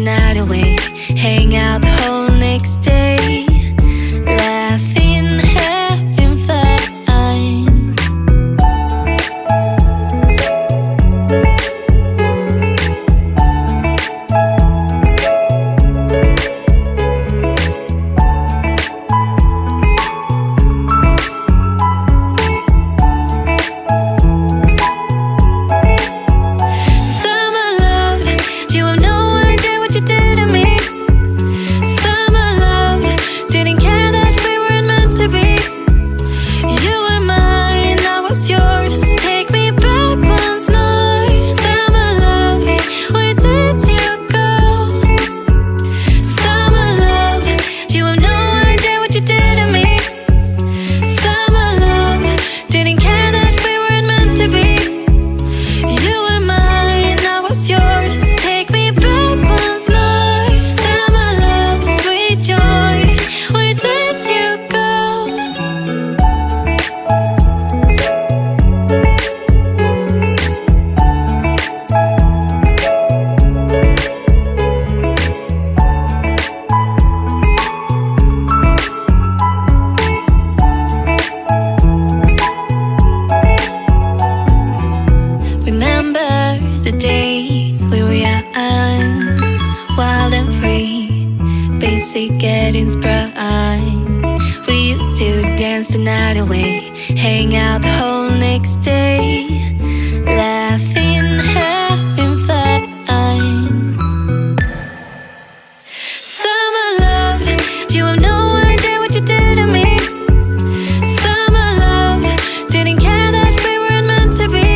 night away, hang out the whole next day, laughing, having fun. The days we were young, wild and free, basic getting sprung. We used to dance the night away, hang out the whole next day, laughing, having fun. Summer love, you have no idea what you did to me. Summer love, didn't care that we weren't meant to be.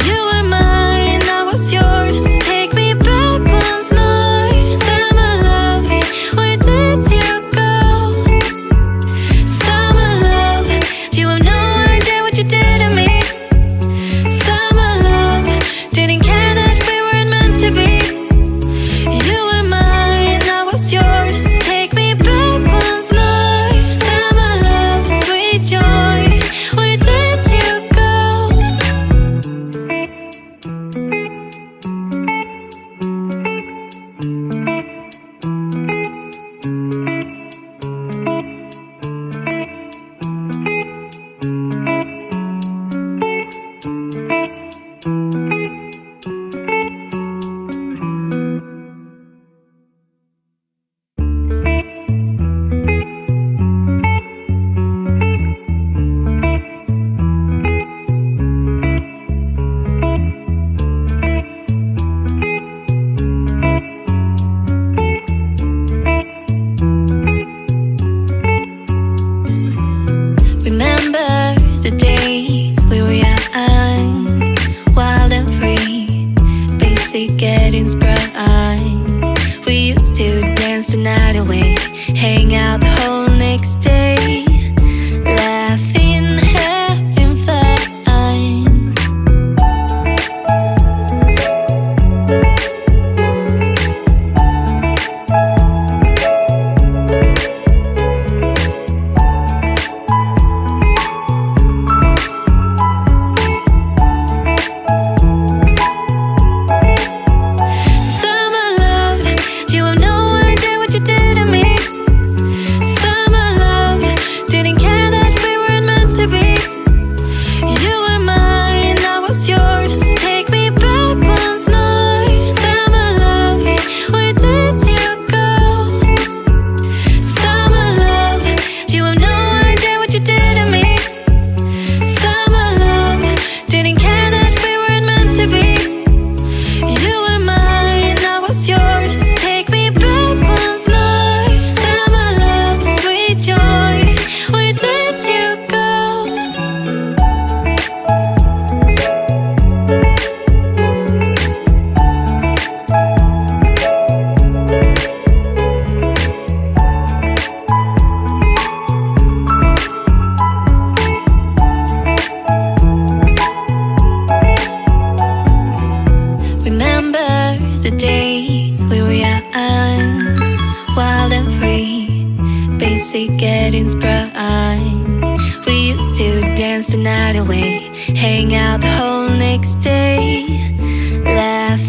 You were mine, I was yours. Take me back once more. Summer love, where did you go? Summer love, you have no idea what you did to me. Summer love, didn't care that we weren't meant to be. You were mine, I was yours. Take me back once more. Summer love, sweet joy, where did you go? Getting sprung. We used to dance the night away, hang out the whole next day, laughing, having fun. The days we were young, wild and free, basic getting sprung. We used to dance the night away, hang out the whole next day, laugh